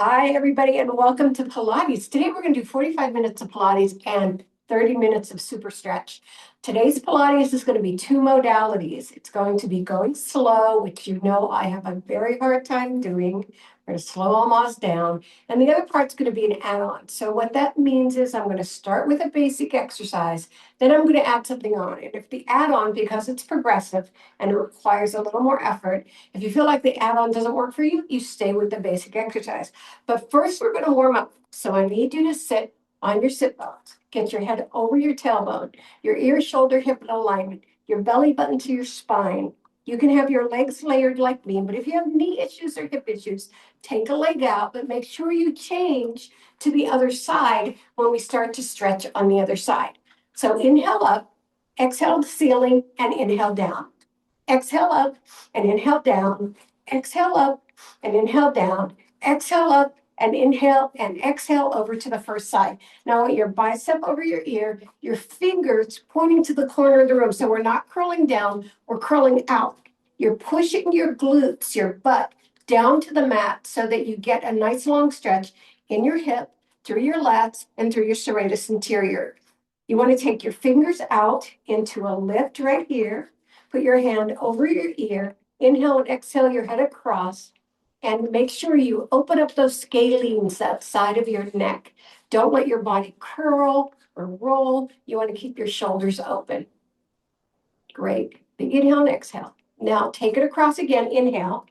Hi, everybody, and welcome to Pilates. Today, we're going to do 45 minutes of Pilates and 30 minutes of super stretch. Today's Pilates is going to be two modalities. It's going to be going slow, which you know I have a very hard time doing. We're going to slow almost down. And the other part's going to be an add-on. So what that means is I'm going to start with a basic exercise, then I'm going to add something on. And if the add-on, because it's progressive and it requires a little more effort, if you feel like the add-on doesn't work for you, you stay with the basic exercise. But first, we're going to warm up. So I need you to sit on your sit bones. Get your head over your tailbone, your ear, shoulder, hip in alignment, your belly button to your spine. You can have your legs layered like me, but if you have knee issues or hip issues, take a leg out, but make sure you change to the other side when we start to stretch on the other side. So inhale up, exhale to ceiling, and inhale down. Exhale up and inhale down. Exhale up and inhale down. Exhale up and inhale and exhale over to the first side. Now, your bicep over your ear, your fingers pointing to the corner of the room. So we're not curling down, we're curling out. You're pushing your glutes, your butt down to the mat so that you get a nice long stretch in your hip, through your lats, and through your serratus anterior. You want to take your fingers out into a lift right here. Put your hand over your ear. Inhale and exhale your head across. And make sure you open up those scalenes outside of your neck. Don't let your body curl or roll. You want to keep your shoulders open. Great. Big inhale and exhale. Now take it across again. Inhale.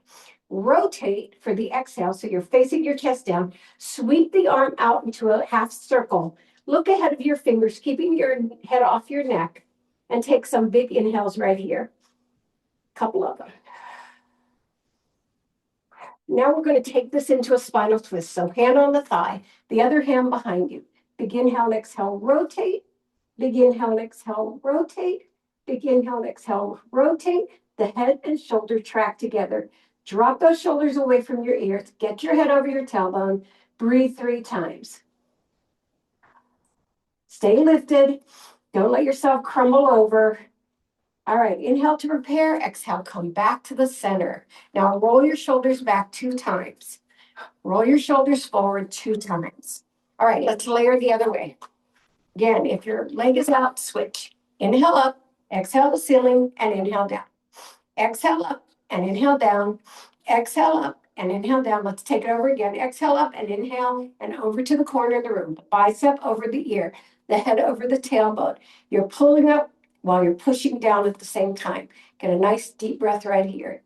Rotate for the exhale. So you're facing your chest down. Sweep the arm out into a half circle. Look ahead of your fingers, keeping your head off your neck. And take some big inhales right here. Couple of them. Now we're going to take this into a spinal twist. So hand on the thigh, the other hand behind you. Big inhale and exhale, rotate. Big inhale and exhale, rotate. Big inhale and exhale, rotate. The head and shoulder track together. Drop those shoulders away from your ears. Get your head over your tailbone. Breathe 3 times. Stay lifted. Don't let yourself crumble over. All right, inhale to prepare, exhale, come back to the center. Now roll your shoulders back 2 times. Roll your shoulders forward 2 times. All right, let's layer the other way. Again, if your leg is out, switch. Inhale up, exhale to ceiling, and inhale down. Exhale up and inhale down. Exhale up and inhale down. Let's take it over again. Exhale up and inhale and over to the corner of the room. The bicep over the ear, the head over the tailbone. You're pulling up while you're pushing down at the same time. Get a nice deep breath right here.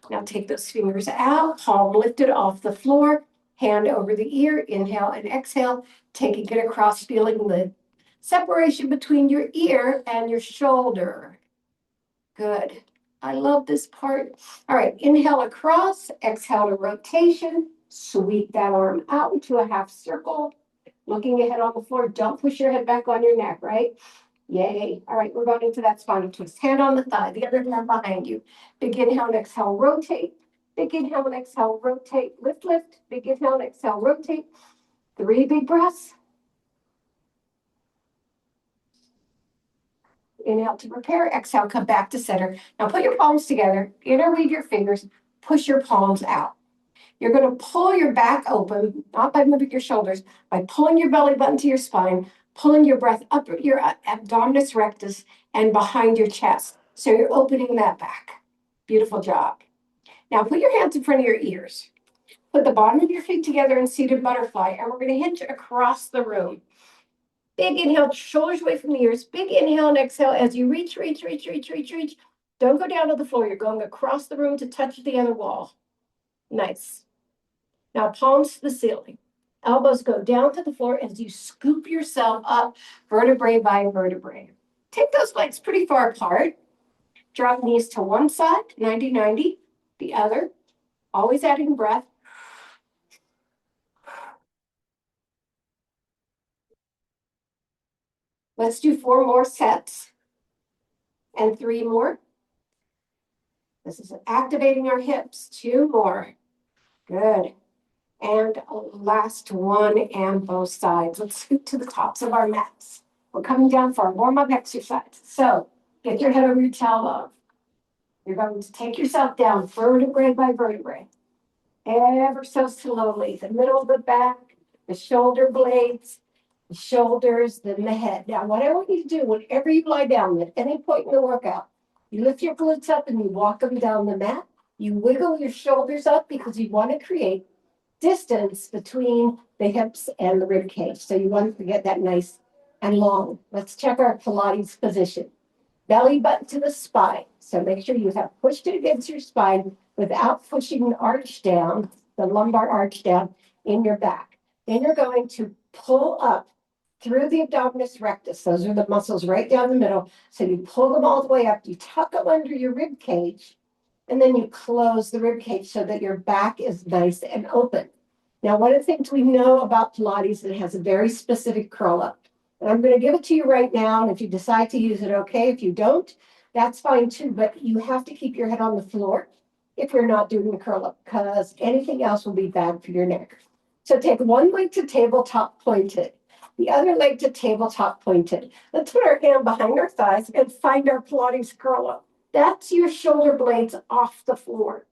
Now take those fingers out, palm lifted off the floor, hand over the ear, inhale and exhale, taking it across, feeling the separation between your ear and your shoulder. Good. I love this part. All right, inhale across, exhale to rotation, sweep that arm out into a half circle, looking ahead on the floor. Don't push your head back on your neck, right? Yay. All right, we're going into that spinal twist. Hand on the thigh, the other hand behind you. Big inhale and exhale, rotate. Big inhale and exhale, rotate. Lift, lift. Big inhale and exhale, rotate. 3 big breaths. Inhale to prepare. Exhale, come back to center. Now put your palms together. Interweave your fingers. Push your palms out. You're going to pull your back open, not by moving your shoulders, by pulling your belly button to your spine, pulling your breath up your abdominis rectus and behind your chest. So you're opening that back. Beautiful job. Now put your hands in front of your ears. Put the bottom of your feet together in seated butterfly, and we're going to hinge across the room. Big inhale, shoulders away from the ears. Big inhale and exhale as you reach. Don't go down to the floor. You're going across the room to touch the other wall. Nice. Now palms to the ceiling. Elbows go down to the floor as you scoop yourself up vertebrae by vertebrae. Take those legs pretty far apart. Drop knees to one side, 90-90, the other. Always adding breath. Let's do 4 more sets and 3 more. This is activating our hips. 2 more. Good. And last one and both sides. Let's scoot to the tops of our mats. We're coming down for our warm-up exercise. So get your head over your tailbone. You're going to take yourself down vertebrae by vertebrae. ever so slowly. The middle of the back, the shoulder blades, the shoulders, then the head. Now, what I want you to do whenever you lie down at any point in the workout, you lift your glutes up and you walk them down the mat. You wiggle your shoulders up because you want to create distance between the hips and the rib cage. So you want to get that nice and long. Let's check our Pilates position. Belly button to the spine. So make sure you have pushed it against your spine without pushing the arch down, the lumbar arch down in your back. Then you're going to pull up through the abdominis rectus. Those are the muscles right down the middle. So you pull them all the way up. You tuck them under your rib cage, and then you close the rib cage so that your back is nice and open. Now, one of the things we know about Pilates, it has a very specific curl up. And I'm going to give it to you right now. And if you decide to use it, okay. If you don't, that's fine too. But you have to keep your head on the floor if you're not doing the curl up, because anything else will be bad for your neck. So take one leg to tabletop pointed, the other leg to tabletop pointed. Let's put our hand behind our thighs and find our Pilates curl up. That's your shoulder blades off the floor,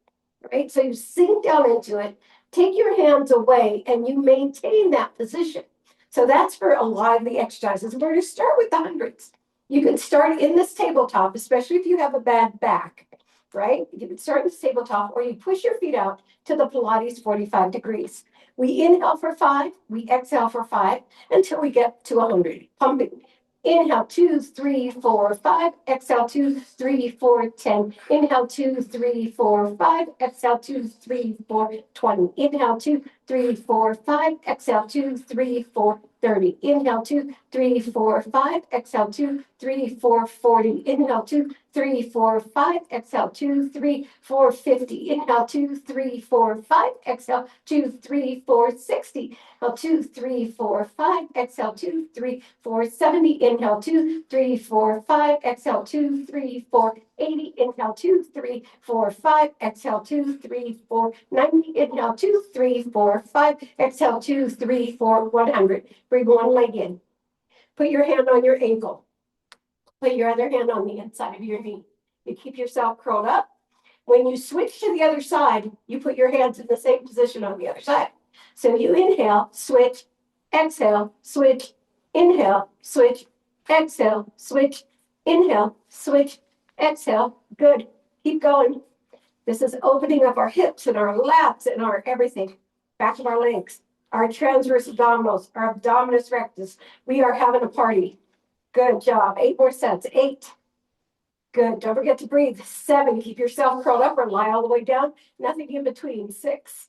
right? So you sink down into it, take your hands away, and you maintain that position. So that's for a lot of the exercises. We're going to start with the hundreds. You can start in this tabletop, especially if you have a bad back, right? You can start in this tabletop, or you push your feet out to the Pilates 45 degrees. We inhale for 5, we exhale for 5 until we get to 100. Pumping. Inhale, 2, 3, 4, 5. Exhale, 2, 3, 4, 10. Inhale, 2, 3, 4, 5. Exhale, 2, 3, 4, 20. Inhale, 2, 3, 4, 5. Exhale, 2, 3, 4, 30. Inhale, 2, 3, 4, 5. Exhale, 2, 3, 4, 40. Inhale, 2, 3, 4, 5. Exhale, 2, 3, 4, 50. Inhale, 2, 3, 4, 5. Exhale, 2, 3, 4, 60. Inhale, 2, 3, 4, 5. Exhale, 2, 3, 4, 70. Inhale, 2, 3, 4, 5. Exhale, 2, 3, 4, 80. Inhale, 2, 3, 4, 5. Exhale, 2, 3, 4, 90. Inhale, 2, 3, 4, 5. Exhale, 2, 3, 4, 100. Bring one leg in. Put your hand on your ankle. Put your other hand on the inside of your knee. You keep yourself curled up. When you switch to the other side, you put your hands in the same position on the other side. So you inhale, switch, exhale, switch, inhale, switch, exhale, switch, inhale, switch, exhale. Good. Keep going. This is opening up our hips and our lats and our everything. Back of our legs, our transverse abdominals, our abdominis rectus. We are having a party. Good job. 8 more sets. 8. Good. Don't forget to breathe. 7. Keep yourself curled up or lie all the way down. Nothing in between. 6.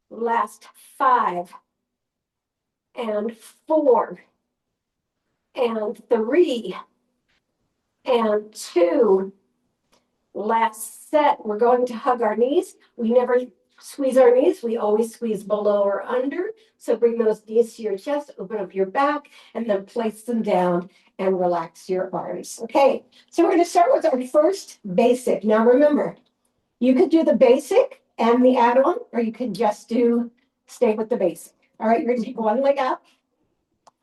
Last 5. And 4. And 3. And 2. Last set. We're going to hug our knees. We never squeeze our knees. We always squeeze below or under. So bring those knees to your chest, open up your back, and then place them down and relax your arms. Okay, so we're going to start with our first basic. Now remember, you could do the basic and the add-on, or you could just stay with the basic. All right, you're going to take one leg up,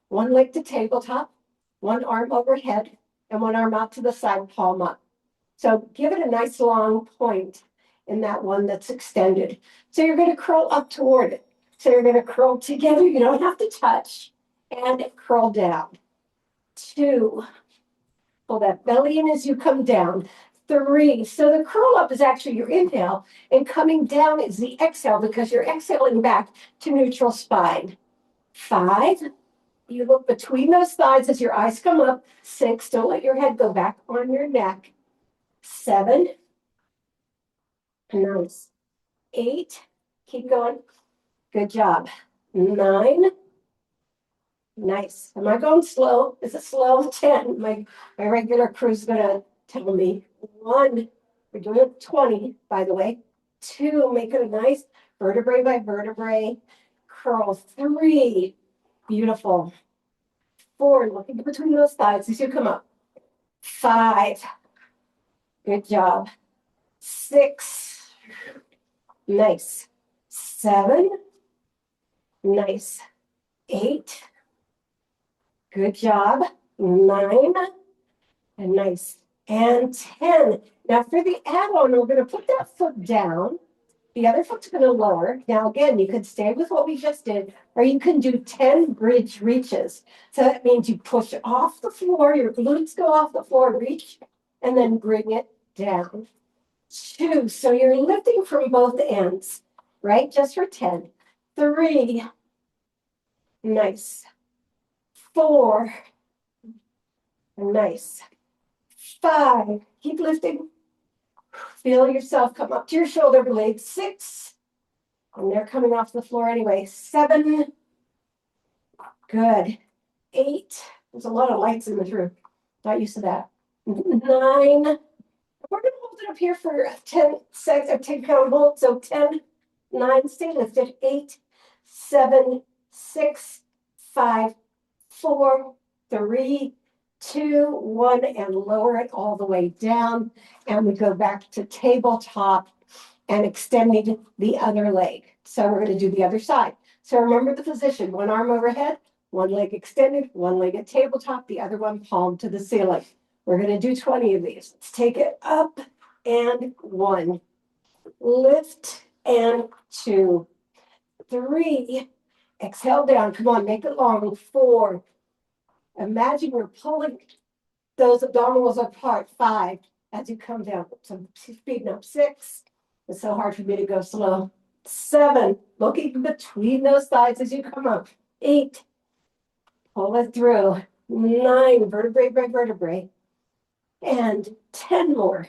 one leg to tabletop, one arm overhead, and one arm out to the side, palm up. So give it a nice long point in that one that's extended. So you're going to curl up toward it. So you're going to curl together. You don't have to touch. And curl down. 2. Pull that belly in as you come down. 3. So the curl up is actually your inhale. And coming down is the exhale because you're exhaling back to neutral spine. 5. You look between those thighs as your eyes come up. 6. Don't let your head go back on your neck. 7. Nice. 8. Keep going. Good job. 9. Nice. Am I going slow? Is it slow? 10. My regular crew's going to tell me. 1. We're doing it 20, by the way. 2. Make it a nice vertebrae by vertebrae. Curl. 3. Beautiful. 4. Looking between those thighs as you come up. 5. Good job. 6. Nice. 7. Nice. 8. Good job. 9. And nice. And 10. Now for the add-on, we're going to put that foot down The other foot's going to lower. Now, again, you could stay with what we just did, or you can do 10 bridge reaches. So that means you push off the floor, your glutes go off the floor, reach, and then bring it down. 2. So you're lifting from both ends, right? Just for 10. 3. Nice. 4. Nice. 5. Keep lifting. Feel yourself come up to your shoulder blades. 6. And they're coming off the floor anyway. 7. Good. 8. There's a lot of lights in this room. Not used to that. 9. We're going to hold it up here for 10 seconds, a 10 count hold. So 10, 9, stay lifted. 8, 7, 6, 5, 4, 3, 2, 1, and lower it all the way down. And we go back to tabletop and extending the other leg. So we're going to do the other side. So remember the position, one arm overhead, one leg extended, one leg at tabletop, the other one palm to the ceiling. We're going to do 20 of these. Let's take it up and 1. Lift and 2. 3. Exhale down. Come on, make it long. 4. Imagine you're pulling those abdominals apart. 5. As you come down. So speeding up. 6. It's so hard for me to go slow. 7. Looking between those thighs as you come up. 8. Pull it through. 9. Vertebrae by vertebrae. And 10 more.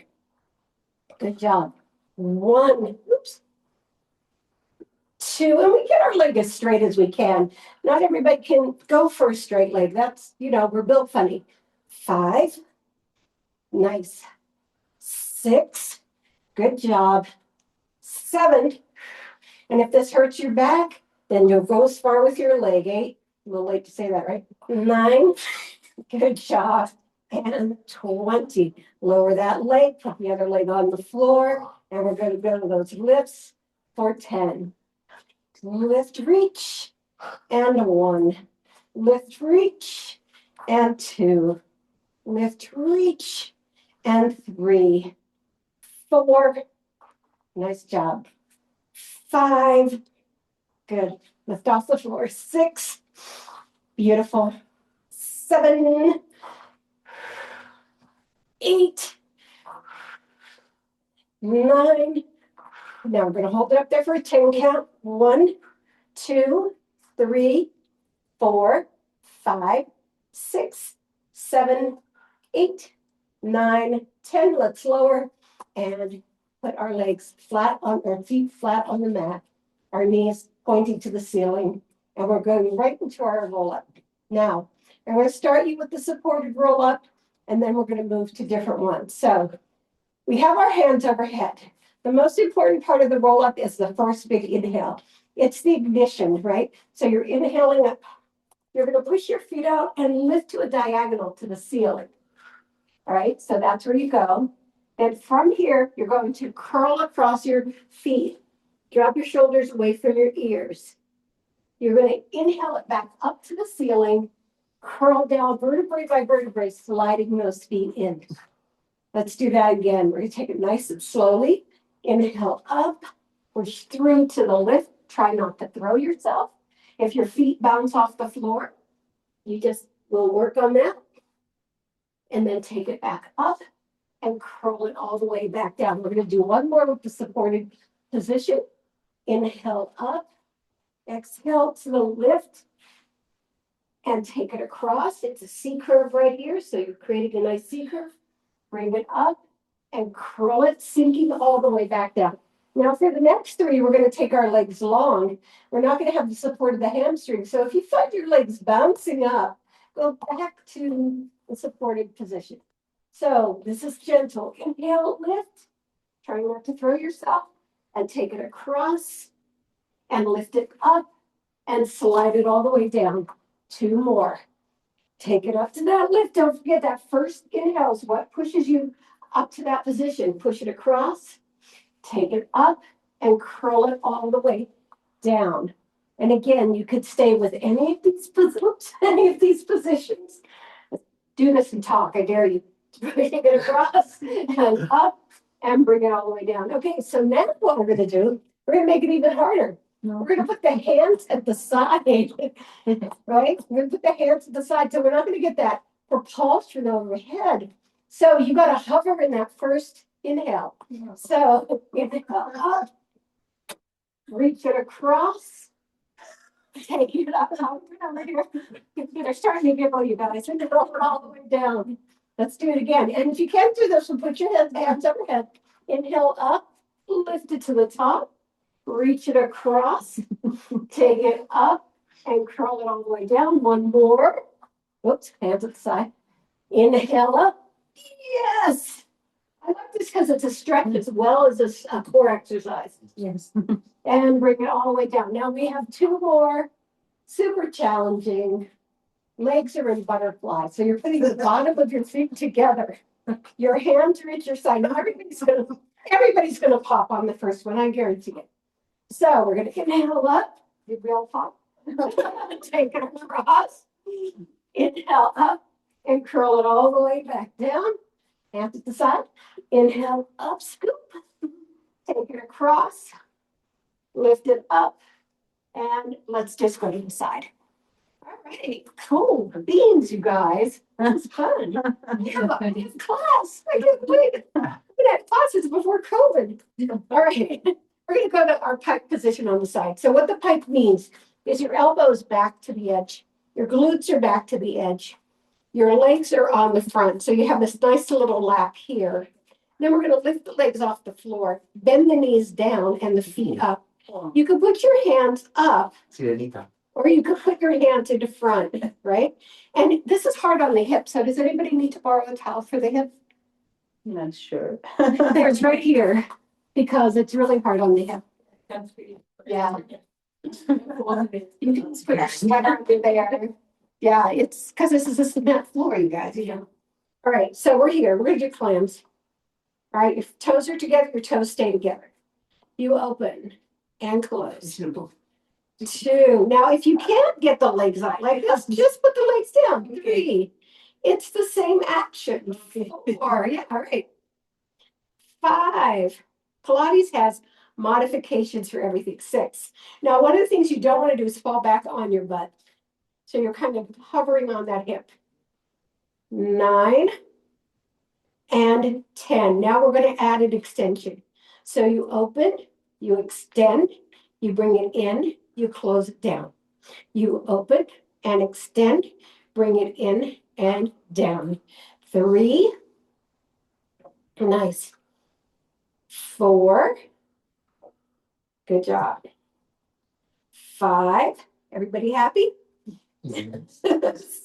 Good job. 1. Oops. 2. And we get our leg as straight as we can. Not everybody can go for a straight leg. That's, we're built funny. 5. Nice. 6. Good job. 7. And if this hurts your back, then you'll go as far with your leg. 8. A little late to say that, right? 9. Good job. And 20. Lower that leg, put the other leg on the floor, and we're going to go to those lifts for 10. Lift, reach, and 1. Lift, reach, and 2. Lift, reach, and 3. 4. Nice job. 5. Good. Lift off the floor. 6. Beautiful. 7. 8. 9. Now we're going to hold it up there for a 10 count. 1, 2, 3, 4, 5, 6, 7, 8, 9, 10. Let's lower and put our legs flat on our feet flat on the mat. Our knees pointing to the ceiling. And we're going right into our roll up. Now, I'm going to start you with the supported roll up, and then we're going to move to different ones. So we have our hands overhead. The most important part of the roll up is the first big inhale. It's the ignition, right? So you're inhaling up. You're going to push your feet out and lift to a diagonal to the ceiling. All right, so that's where you go. And from here, you're going to curl across your feet. Drop your shoulders away from your ears. You're going to inhale it back up to the ceiling, curl down vertebrae by vertebrae, sliding those feet in. Let's do that again. We're going to take it nice and slowly. Inhale up, push through to the lift. Try not to throw yourself. If your feet bounce off the floor, you just will work on that. And then take it back up and curl it all the way back down. We're going to do one more with the supported position. Inhale up, exhale to the lift, and take it across. It's a C curve right here, so you're creating a nice C curve. Bring it up and curl it, sinking all the way back down. Now for the next 3, we're going to take our legs long. We're not going to have the support of the hamstring. So if you find your legs bouncing up, go back to the supported position. So this is gentle. Inhale, lift. Try not to throw yourself. And take it across and lift it up and slide it all the way down. 2 more. Take it up to that lift. Don't forget that first inhale is what pushes you up to that position. Push it across, take it up, and curl it all the way down. And again, you could stay with any of these positions. Do this and talk. I dare you. Bring it across and up and bring it all the way down. Okay, so now what we're going to do, We're gonna make it even harder. No. We're gonna put the hands at the side, right? We're gonna put the hands at the side, so we're not gonna get that propulsion overhead. So you gotta hover in that first inhale. So inhale up, reach it across, take it up. Over here. They're starting to giggle, you guys. We're gonna roll it all the way down. Let's do it again. And if you can do this, we'll put your hands overhead. Inhale up, lift it to the top, reach it across, take it up, and curl it all the way down. One more. Whoops, hands at the side. Inhale up. Yes. I like this because it's a stretch as well as a core exercise. Yes. And bring it all the way down. Now we have two more super challenging. Legs are in butterfly. So you're putting the bottom of your feet together. Your hands are at your side. Now everybody's gonna pop on the first one, I guarantee it. So we're gonna inhale up. Did we all pop? Take it across. Inhale up and curl it all the way back down. Hands at the side. Inhale up, scoop. Take it across. Lift it up. And let's just go to the side. All right, cool beans, you guys. That's fun. Yeah, class. I can't believe it. We had classes before COVID. All right, we're going to go to our pike position on the side. So what the pike means is your elbows back to the edge. Your glutes are back to the edge. Your legs are on the front. So you have this nice little lap here. Then we're going to lift the legs off the floor, bend the knees down and the feet up. You can put your hands up. Or you could put your hand to the front, right? And this is hard on the hip. So does anybody need to borrow a towel for the hip? Not sure. There's right here because it's really hard on the hip. Yeah. You can just put your sweater under there. Yeah, it's because this is a cement floor, you guys. Yeah. All right, so we're here. We're gonna do clams. All right, your toes are together, your toes stay together. You open and close. Two. Now, if you can't get the legs up like this, just put the legs down. Three. It's the same action. Four. Yeah, all right. Five. Pilates has modifications for everything. Six. Now, one of the things you don't want to do is fall back on your butt. So you're kind of hovering on that hip. 9 and 10. Now we're going to add an extension. So you open, you extend, you bring it in, you close it down. You open and extend, bring it in and down. 3. Nice. 4. Good job. 5. Everybody happy? Yes.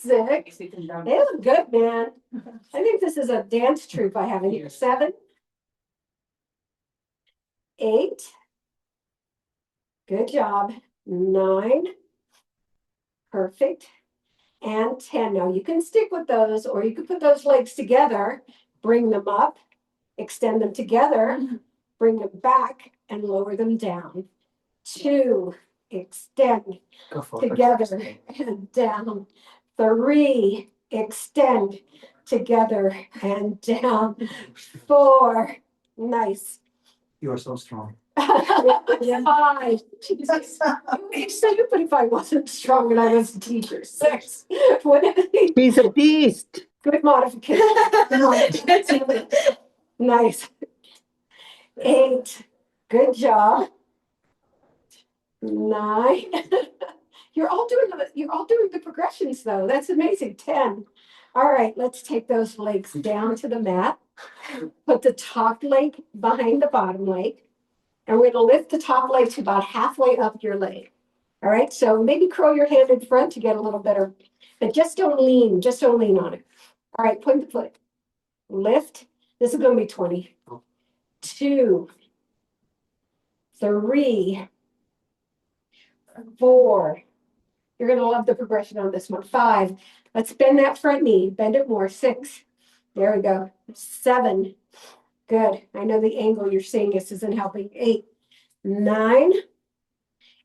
6. They look good, man. I think this is a dance troupe I have in here. 7. 8. Good job. 9. Perfect. And 10. Now you can stick with those, or you can put those legs together, bring them up, extend them together, bring them back, and lower them down. 2. Extend together and down. 3. Extend together and down. 4. Nice. You are so strong. 5. Jesus. But if I wasn't strong and I was a teacher. 6. He's a beast. Good modification. Nice. 8. Good job. 9. You're all doing the progressions though. That's amazing. 10. All right, let's take those legs down to the mat. Put the top leg behind the bottom leg. And we're going to lift the top leg to about halfway up your leg. All right, so maybe curl your hand in front to get a little better, but just don't lean on it. All right, point the foot. Lift. This is going to be 20. 2, 3, 4. You're going to love the progression on this one. 5. Let's bend that front knee. Bend it more. 6. There we go. 7. Good. I know the angle you're seeing this isn't helping. 8, 9,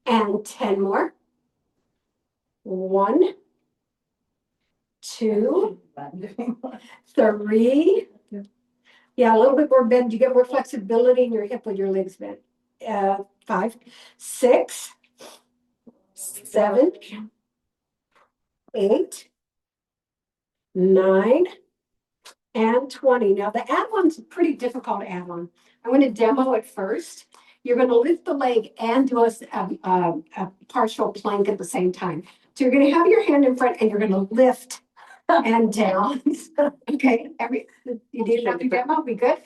and 10 more. 1, 2, 3. Yeah, a little bit more bend. You get more flexibility in your hip when your legs bend. 5, 6, 7, 8, 9, and 20. Now the ad one's pretty difficult ad one. I'm going to demo it first. You're going to lift the leg and do a partial plank at the same time. So you're going to have your hand in front and you're going to lift and down. Okay, you did have your demo? We good?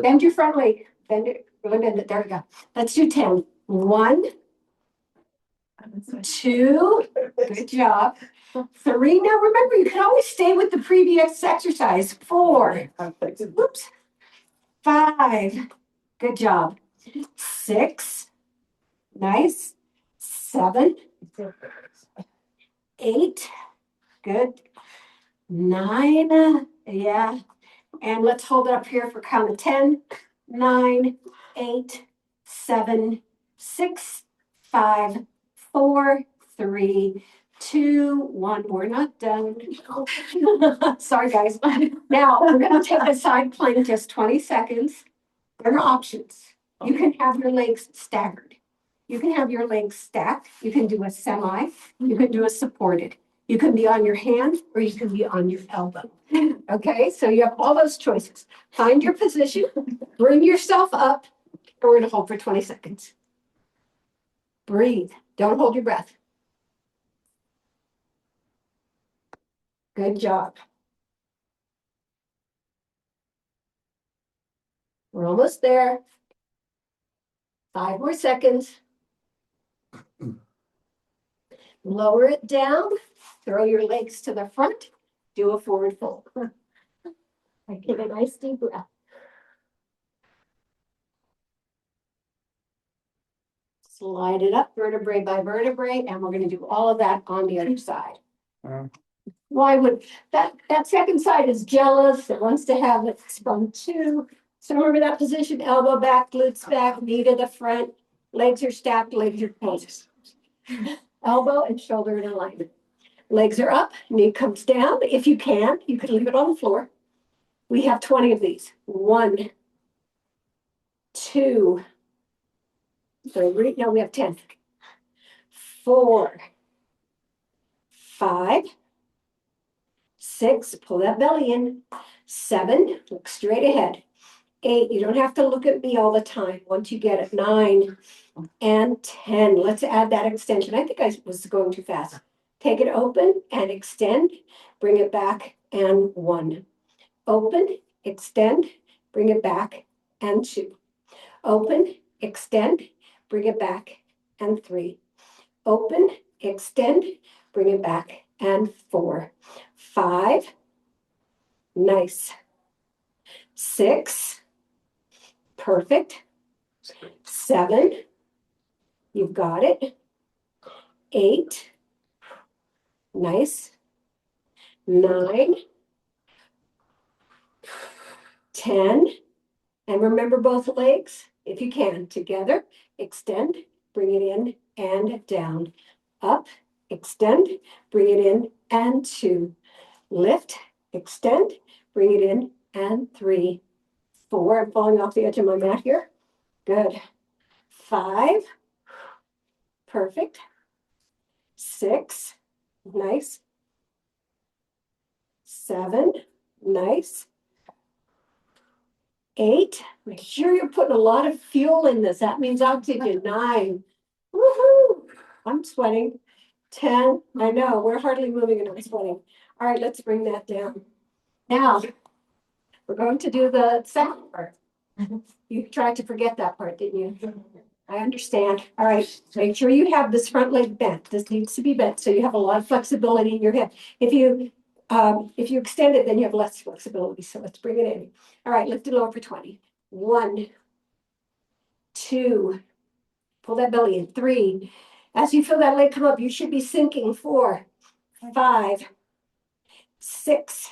Bend your front leg. Bend it. Really bend it. There we go. Let's do 10. 1, 2. Good job. 3. Now remember, you can always stay with the previous exercise. 4. Whoops. 5. Good job. 6. Nice. 7. 8. Good. 9. Yeah. And let's hold it up here for count of 10. 9, 8, 7, 6, 5, 4, 3, 2, 1. We're not done. Sorry, guys. Now we're going to take a side plank just 20 seconds. There are options. You can have your legs staggered. You can have your legs stacked. You can do a semi. You can do a supported. You can be on your hand or you can be on your elbow. Okay, so you have all those choices. Find your position, bring yourself up, and we're going to hold for 20 seconds. Breathe. Don't hold your breath. Good job. We're almost there. 5 more seconds. Lower it down. Throw your legs to the front. Do a forward fold. Take a nice deep breath. Slide it up vertebrae by vertebrae, and we're going to do all of that on the other side. Why would that second side is jealous? It wants to have it sprung too. So remember that position: elbow back, glutes back, knee to the front, legs are stacked, legs are closed. Elbow and shoulder in alignment. Legs are up, knee comes down. If you can, you could leave it on the floor. We have 20 of these. 1, 2, 3. No, we have 10. 4, 5, 6. Pull that belly in. 7. Look straight ahead. 8. You don't have to look at me all the time. Once you get it. 9 and 10. Let's add that extension. I think I was going too fast. Take it open and extend. Bring it back and 1. Open, extend, bring it back and 2. Open, extend, bring it back and 3. Open, extend, bring it back and 4. 5. Nice. 6. Perfect. 7. You've got it. 8. Nice. 9. 10. And remember both legs, if you can, together. Extend, bring it in and down. Up, extend, bring it in and 2. Lift, extend, bring it in and 3. 4. I'm falling off the edge of my mat here. Good. 5. Perfect. 6. Nice. 7. Nice. 8. Make sure you're putting a lot of fuel in this. That means oxygen. 9. Woohoo! I'm sweating. 10. I know, we're hardly moving and I'm sweating. All right, let's bring that down. Now, we're going to do the second part. You tried to forget that part, didn't you? I understand. All right, make sure you have this front leg bent. This needs to be bent so you have a lot of flexibility in your hip. If you extend it, then you have less flexibility. So let's bring it in. All right, lift it lower for 20. 1, 2, pull that belly in. 3. As you feel that leg come up, you should be sinking. 4, 5, 6,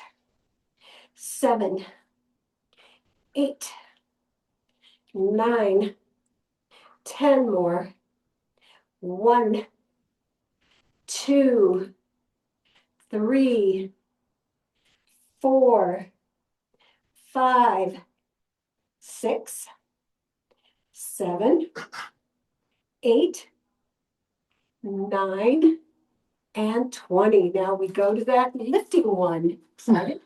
7, 8, 9, 10 more. 1, 2, 3, 4, 5, 6, 7, 8, 9, and 20. Now we go to that lifting one. Excited?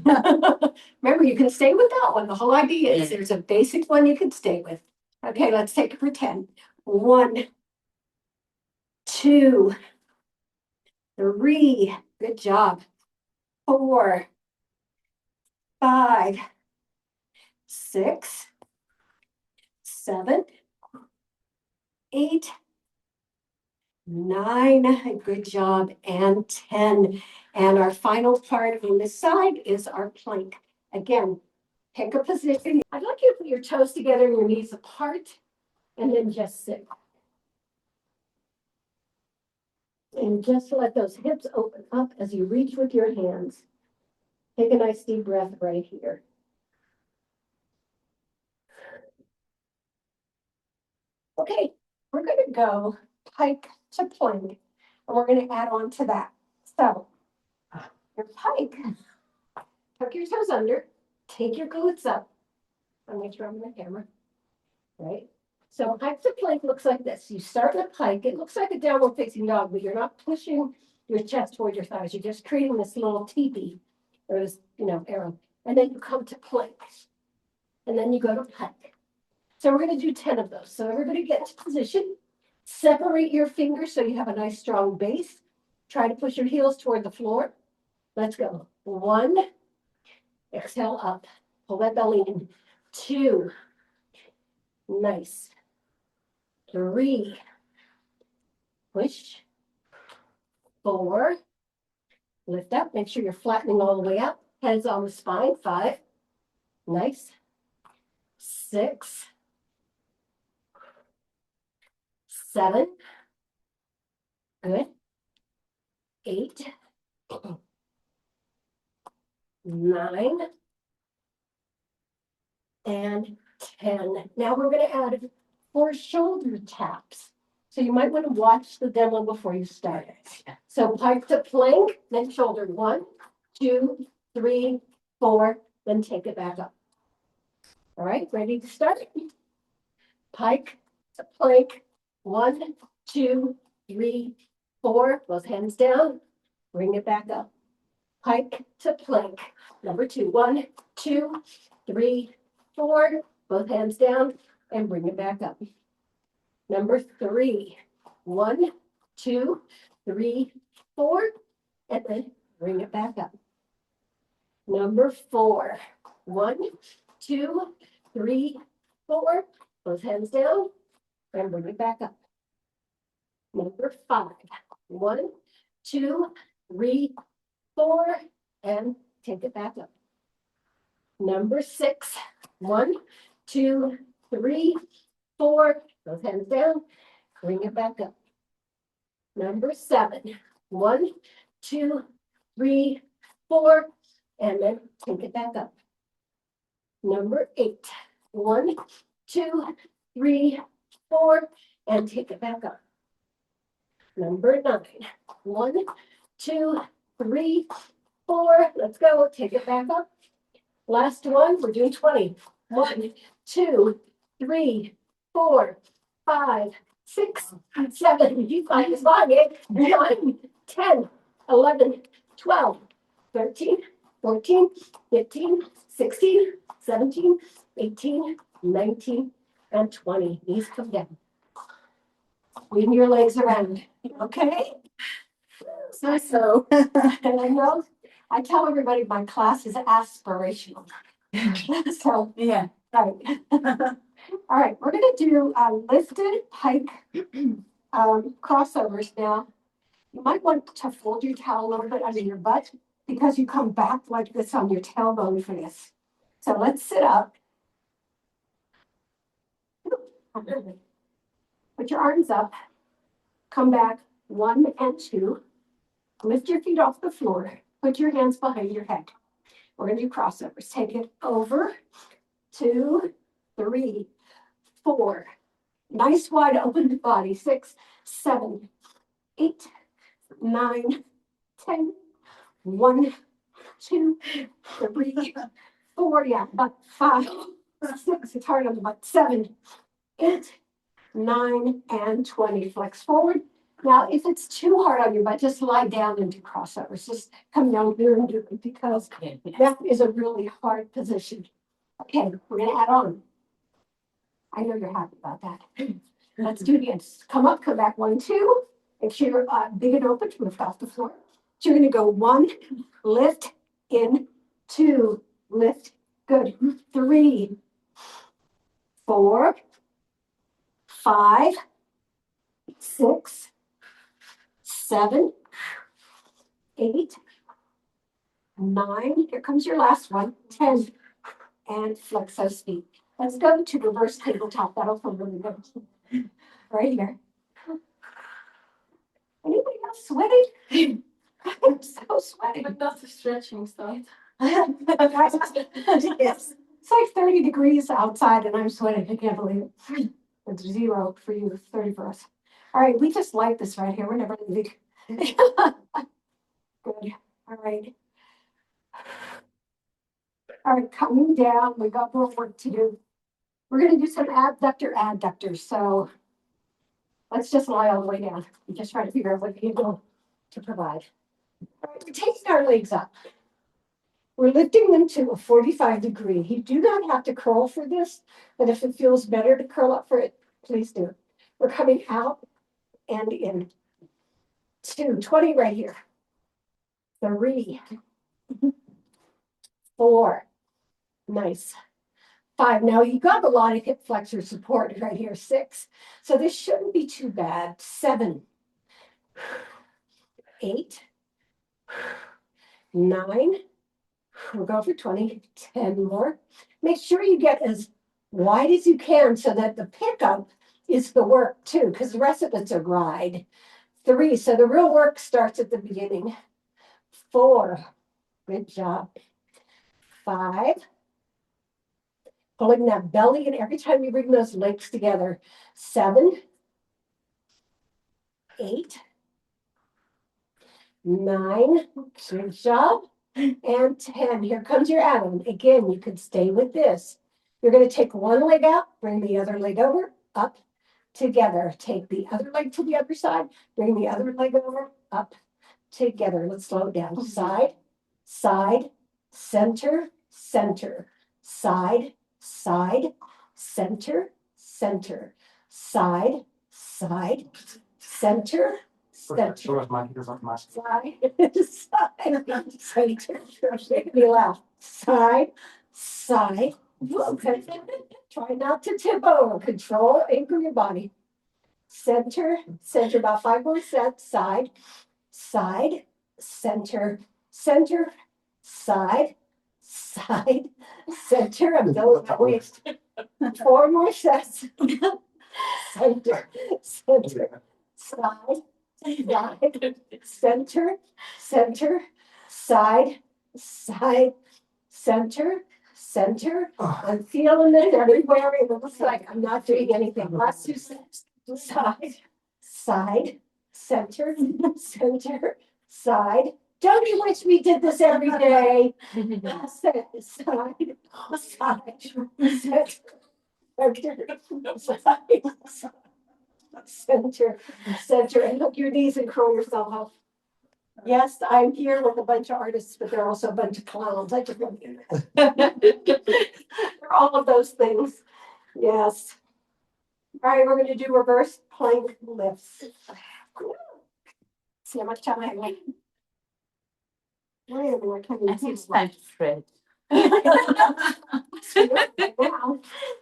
Remember, you can stay with that one. The whole idea is there's a basic one you can stay with. Okay, let's take it for 10. 1, 2, 3. Good job. 4, 5, 6, 7, 8, 9. Good job. And 10. And our final part on this side is our plank. Again, pick a position. I'd like you to put your toes together and your knees apart, and then just sit. And just let those hips open up as you reach with your hands. Take a nice deep breath right here. Okay, we're going to go pike to plank, and we're going to add on to that. So, your pike, tuck your toes under, take your glutes up. I'll make sure I'm on the camera, right? So pike to plank looks like this. You start in a pike. It looks like a downward facing dog, but you're not pushing your chest toward your thighs. You're just creating this little teepee or this, arrow. And then you come to plank. And then you go to pike. So we're going to do 10 of those. So everybody get into position. Separate your fingers so you have a nice strong base. Try to push your heels toward the floor. Let's go. 1. Exhale up. Pull that belly in. 2. Nice. 3. Push. 4. Lift up. Make sure you're flattening all the way up. Heads on the spine. 5. Nice. 6. 7. Good. 8. 9. And 10. Now we're going to add 4 shoulder taps. So you might want to watch the demo before you start. So pike to plank, then shoulder. 1, 2, 3, 4, then take it back up. All right, ready to start? Pike to plank. 1, 2, 3, 4. Both hands down. Bring it back up. Pike to plank. Number 2. 1, 2, 3, 4. Both hands down and bring it back up. Number 3. 1, 2, 3, 4. And then bring it back up. Number 4. 1, 2, 3, 4. Both hands down and bring it back up. Number 5. 1, 2, 3, 4. And take it back up. Number 6. 1, 2, 3, 4. Both hands down. Bring it back up. Number 7. 1, 2, 3, 4. And then take it back up. Number 8. 1, 2, 3, 4. And take it back up. Number 9. 1, 2, 3, 4. Let's go. Take it back up. Last one. We're doing 20. 1, 2, 3, 4, 5, 6, 7. You find this log, 9, 10, 11, 12, 13, 14, 15, 16, 17, 18, 19, and 20. Knees come down. Swing your legs around. Okay? So, and I know I tell everybody my class is aspirational. So, Yeah. right. All right, we're going to do lifted pike crossovers now. You might want to fold your towel a little bit under your butt because you come back like this on your tailbone for this. So let's sit up. Put your arms up. Come back 1 and 2. Lift your feet off the floor. Put your hands behind your head. We're going to do crossovers. Take it over. 2, 3, 4. Nice wide open body. 6, 7, 8, 9, 10. 1, 2, 3, 4. Yeah, about 5, 6. It's hard on the butt. 7, 8, 9, and 20. Flex forward. Now, if it's too hard on your butt, just lie down and do crossovers. Just come down here and do it because that is a really hard position. Okay, we're gonna add on. I know you're happy about that. Let's do it again. Come up, come back, 1, 2. Make sure you're big and open to lift off the floor. So you're gonna go 1, lift, in, 2, lift, good. 3, 4, 5, 6, 7, 8, 9. Here comes your last one. 10. And flex those feet. Let's go to reverse tabletop. That'll feel really good. Right here. Anybody else sweaty? I'm so sweaty. But that's the stretching stuff. Yes. It's like 30 degrees outside and I'm sweating. I can't believe it. It's 0 for you, 30 for us. All right, we just like this right here. We're never leaving. Good. All right. All right, coming down. We got more work to do. We're going to do some adductors. So let's just lie all the way down. I'm just trying to figure out what you're able to provide. All right, we're taking our legs up. We're lifting them to a 45 degree. You do not have to curl for this, but if it feels better to curl up for it, please do. We're coming out and in. 2, 20 right here. 3, 4, nice. 5, now you got a lot of hip flexor support right here. 6, so this shouldn't be too bad. 7, 8, 9, we'll go for 20, 10 more. Make sure you get as wide as you can so that the pickup is the work too, because the rest of it's a ride. 3, so the real work starts at the beginning. 4, good job. 5, pulling that belly, and every time you bring those legs together. 7, 8, 9, good job. And 10, here comes your add-on. Again, you could stay with this. You're going to take one leg out, bring the other leg over, up, together. Take the other leg to the other side, bring the other leg over, up, together. Let's slow it down. Side, side, center, center, side, side, center, center, side, side, center, center, side, side, center. Make me laugh. Side, side. Okay. Try not to tip over. Control, anchor your body. Center, center, about 5 more sets. Side, side, center, center, side, side, center. I'm done with my waist. 4 more sets. Center, center, side, side, center, center, side, side, center, center. I'm feeling it everywhere. It looks like I'm not doing anything. Last 2 sets. Side, side, center, center, side. Don't you wish we did this every day? Side, side, center, center, center, and hook your knees and curl yourself up. Yes, I'm here with a bunch of artists, but they're also a bunch of clowns. I just want you to know. They're all of those things. Yes. All right, we're going to do reverse plank lifts. See how much time I have left. I think it's time to stretch.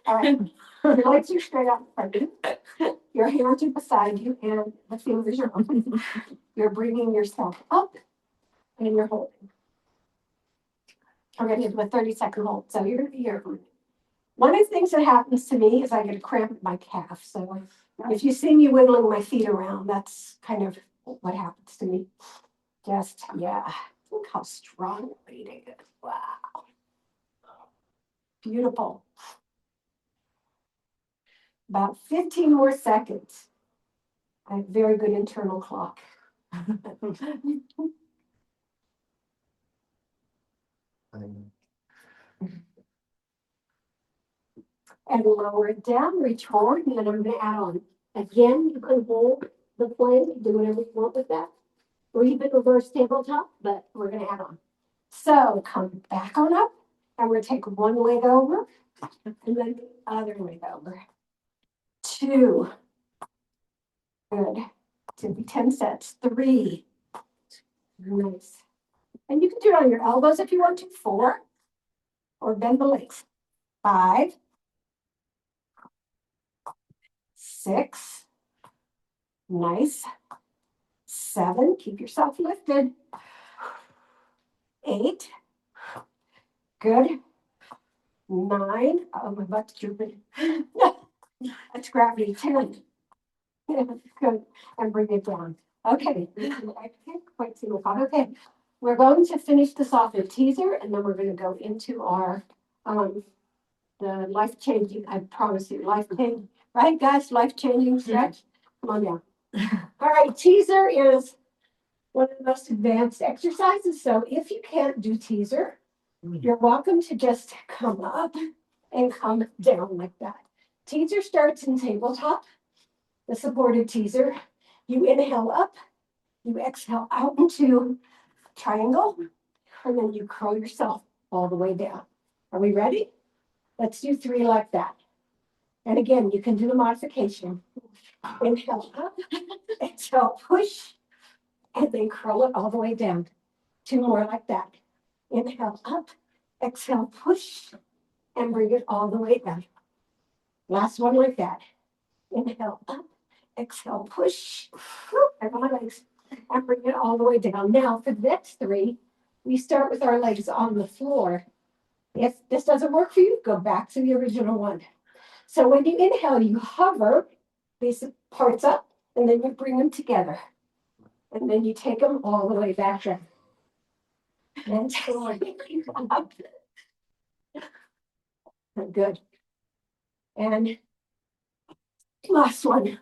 All right, your legs are straight out in front of you. Your hands are beside you and the fingers are open. You're bringing yourself up and you're holding. I'm going to do a 30-second hold. So you're going to be here. One of the things that happens to me is I get a cramp in my calf. So if you see me wiggling my feet around, that's kind of what happens to me. Just, yeah. Look how strong the lead is. Wow. Beautiful. About 15 more seconds. I have a very good internal clock. and lower it down, reach forward, and then I'm gonna add on. Again, you can hold the plank, do whatever you want with that. Or even reverse tabletop, but we're gonna add on. So come back on up, and we're gonna take one leg over, and then the other leg over. 2. Good. It's gonna be 10 sets. 3. Nice. And you can do it on your elbows if you want to. 4. Or bend the legs. 5. 6. Nice. 7. Keep yourself lifted. 8. Good. 9. Oh, my butt's drooping. That's gravity. 10. Good. And bring it down. Okay. I can't quite see my thought. Okay. We're going to finish this off with teaser, and then we're going to go into our the life-changing, I promise you, life-changing, right, guys? Life-changing stretch. Come on down. All right, teaser is one of the most advanced exercises. So if you can't do teaser, you're welcome to just come up and come down like that. Teaser starts in tabletop, the supported teaser. You inhale up, you exhale out into triangle, and then you curl yourself all the way down. Are we ready? Let's do 3 like that. And again, you can do the modification. Inhale up, exhale, push, and then curl it all the way down. 2 more like that. Inhale up, exhale, push, and bring it all the way down. Last one like that. Inhale up, exhale, push, and my legs, and bring it all the way down. Now for the next 3, we start with our legs on the floor. If this doesn't work for you, go back to the original one. So when you inhale, you hover these parts up, and then you bring them together. And then you take them all the way back down. And up. Good. And last one.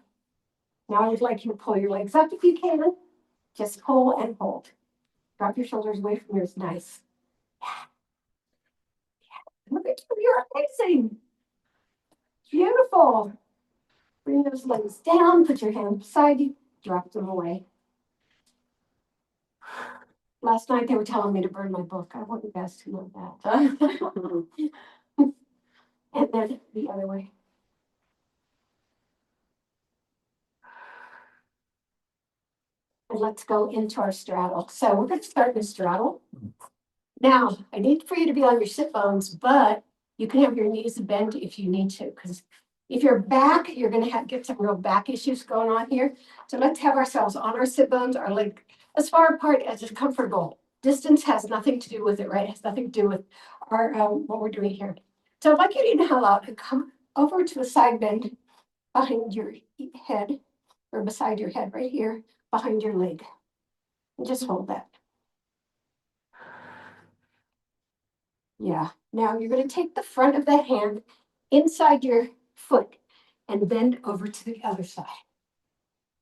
Now I would like you to pull your legs up if you can. Just pull and hold. Drop your shoulders away from yours. Nice. Look at you. You're amazing. Beautiful. Bring those legs down. Put your hand beside you. Drop them away. Last night they were telling me to burn my book. I want you guys to know that. And then the other way. And let's go into our straddle. So we're going to start with straddle. Now, I need for you to be on your sit bones, but you can have your knees bent if you need to, because if you're back, you're going to get some real back issues going on here. So let's have ourselves on our sit bones, our leg as far apart as is comfortable. Distance has nothing to do with it, right? It has nothing to do with our what we're doing here. So I'd like you to inhale out and come over to a side bend behind your head, or beside your head right here, behind your leg. And just hold that. Yeah. Now you're going to take the front of the hand inside your foot and bend over to the other side.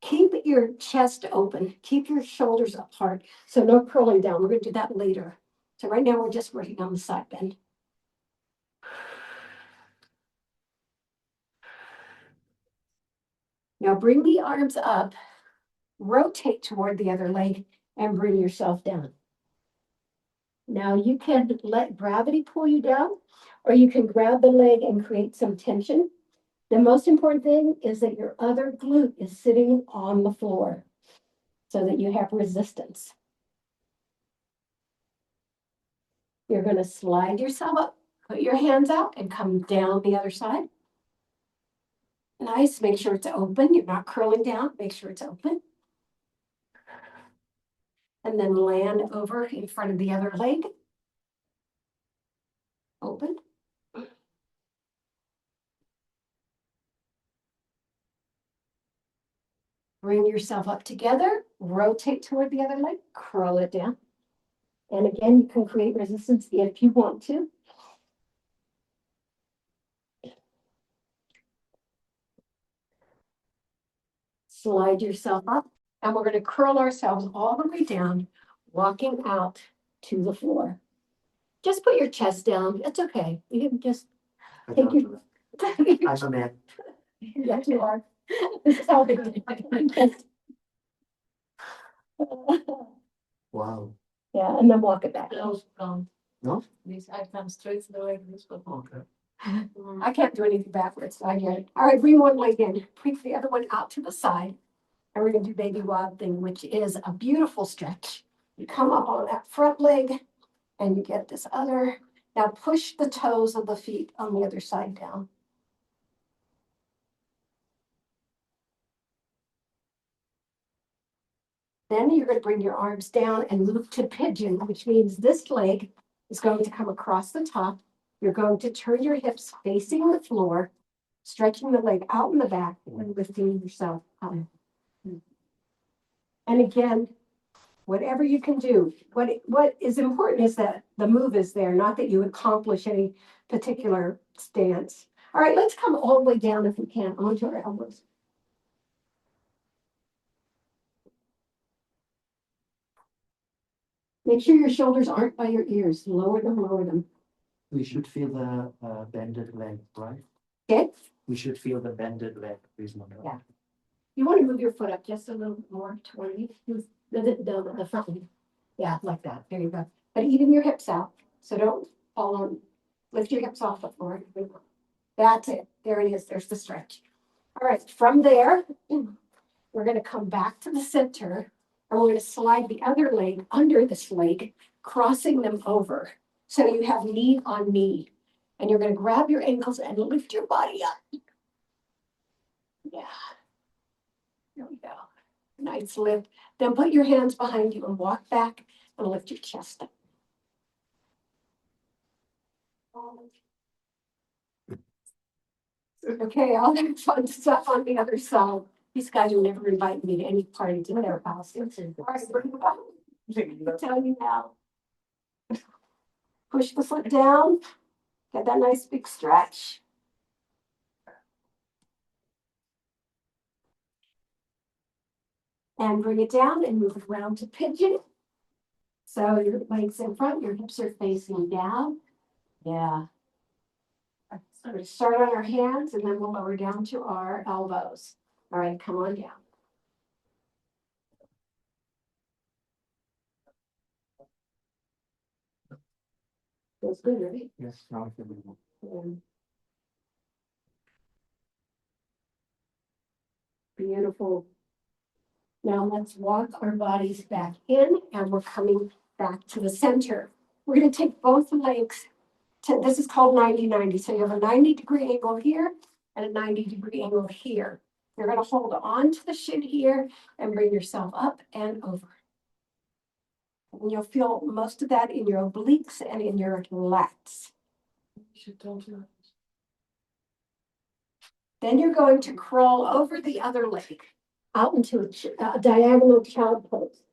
Keep your chest open. Keep your shoulders apart. So no curling down. We're going to do that later. So right now we're just working on the side bend. Now bring the arms up, rotate toward the other leg, and bring yourself down. Now you can let gravity pull you down, or you can grab the leg and create some tension. The most important thing is that your other glute is sitting on the floor so that you have resistance. You're going to slide yourself up, put your hands out, and come down the other side. Nice. Make sure it's open. You're not curling down. Make sure it's open. And then land over in front of the other leg. Open. Bring yourself up together. Rotate toward the other leg. Curl it down. And again, you can create resistance if you want to. Slide yourself up. And we're going to curl ourselves all the way down, walking out to the floor. Just put your chest down. It's okay. You can just take your, I'm a man. Yes, you are. This is how they do it. Wow. Yeah, and then walk it back. Those gone. No? These I come straight to the way this one. Okay. I can't do anything backwards. I get it. All right, bring one leg in, bring the other one out to the side. And we're gonna do baby wild thing, which is a beautiful stretch. You come up on that front leg and you get this other. Now push the toes of the feet on the other side down. Then you're going to bring your arms down and move to pigeon, which means this leg is going to come across the top. You're going to turn your hips facing the floor, stretching the leg out in the back and lifting yourself up. And again, whatever you can do, what is important is that the move is there, not that you accomplish any particular stance. All right, let's come all the way down if we can onto our elbows. Make sure your shoulders aren't by your ears. Lower them, lower them. We should feel the bended leg, right? Okay? We should feel the bended leg, please, Monica. Yeah. You want to move your foot up just a little bit more toward you. The front one. Yeah, like that. There you go. But even your hips out. So don't fall on. Lift your hips off the floor. That's it. There it is. There's the stretch. All right. From there, we're going to come back to the center. And we're going to slide the other leg under this leg, crossing them over. So you have knee on knee. And you're going to grab your ankles and lift your body up. Yeah. There we go. Nice lift. Then put your hands behind you and walk back and lift your chest up. Okay, all that fun stuff on the other side. These guys will never invite me to any party to their house. All right, bring it up. I'll tell you now. Push the foot down. Get that nice big stretch. And bring it down and move it around to pigeon. So your legs in front, your hips are facing down. Yeah. So we're going to start on our hands and then we'll lower down to our elbows. All right, come on down. Feels good, right? Yes, now I feel it more. Beautiful. Now let's walk our bodies back in and we're coming back to the center. We're going to take both legs to, this is called 90-90. So you have a 90-degree angle here and a 90-degree angle here. You're going to hold on to the shin here and bring yourself up and over. And you'll feel most of that in your obliques and in your lats. Then you're going to crawl over the other leg out into a diagonal child pose.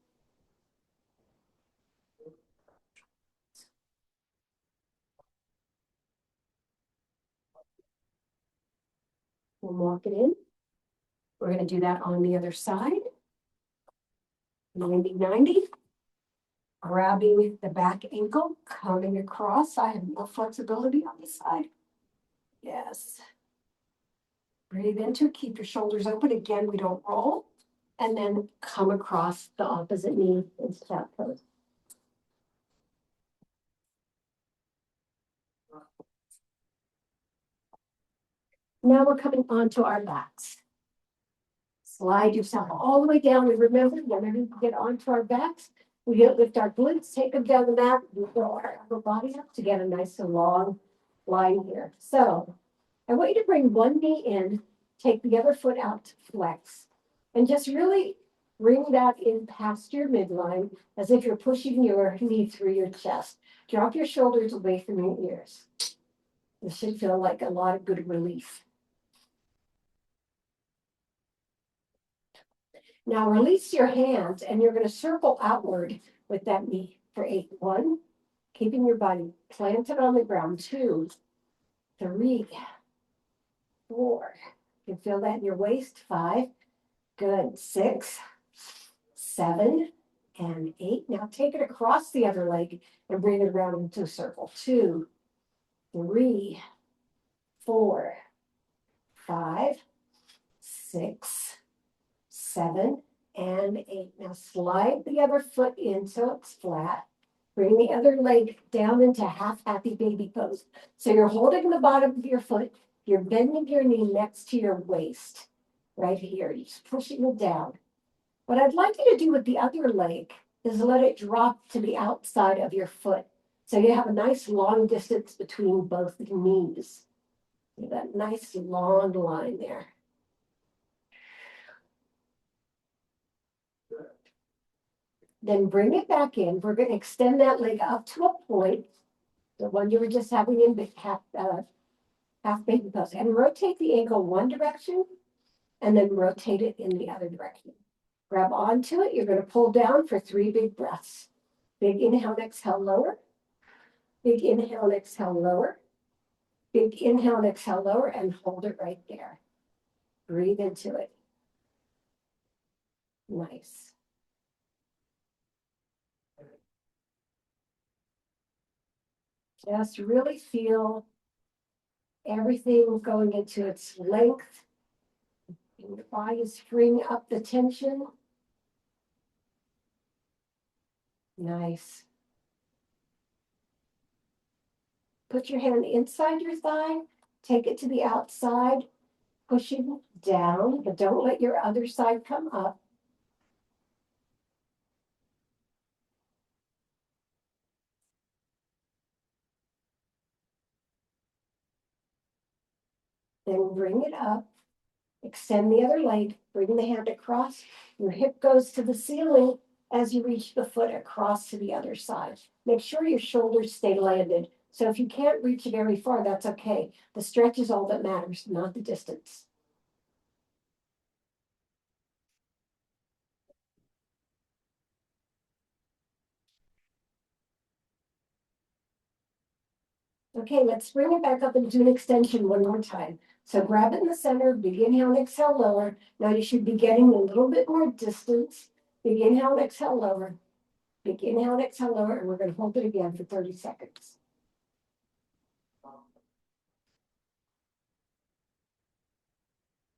We'll walk it in. We're going to do that on the other side. 90-90. Grabbing the back ankle, coming across. I have more flexibility on this side. Yes. Breathe into it. Keep your shoulders open. Again, we don't roll. And then come across the opposite knee into that pose. Now we're coming onto our backs. Slide yourself all the way down. We remember, whenever we get onto our backs, we lift our glutes, take them down the mat, we throw our upper body up to get a nice and long line here. So I want you to bring one knee in, take the other foot out to flex, and just really bring that in past your midline as if you're pushing your knee through your chest. Drop your shoulders away from your ears. This should feel like a lot of good relief. Now release your hands and you're going to circle outward with that knee for 8. 1, keeping your body planted on the ground. 2, 3, 4. You can feel that in your waist. 5, good. 6, 7, and 8. Now take it across the other leg and bring it around into a circle. 2, 3, 4, 5, 6, 7, and 8. Now slide the other foot in so it's flat. Bring the other leg down into half happy baby pose. So you're holding the bottom of your foot. You're bending your knee next to your waist. Right here. You're just pushing it down. What I'd like you to do with the other leg is let it drop to the outside of your foot. So you have a nice long distance between both knees. That nice long line there. Then bring it back in. We're going to extend that leg up to a point, the one you were just having in half baby pose, and rotate the ankle one direction and then rotate it in the other direction. Grab onto it. You're going to pull down for 3 big breaths. Big inhale and exhale, lower. Big inhale and exhale, lower. Big inhale and exhale, lower, and hold it right there. Breathe into it. Nice. Just really feel everything going into its length. And your body is freeing up the tension. Nice. Put your hand inside your thigh. Take it to the outside. Pushing down, but don't let your other side come up. Then bring it up. Extend the other leg. Bring the hand across. Your hip goes to the ceiling as you reach the foot across to the other side. Make sure your shoulders stay landed. So if you can't reach very far, that's okay. The stretch is all that matters, not the distance. Okay, let's bring it back up and do an extension one more time. So grab it in the center, big inhale and exhale, lower. Now you should be getting a little bit more distance. Big inhale and exhale, lower. Big inhale and exhale, lower, and we're going to hold it again for 30 seconds.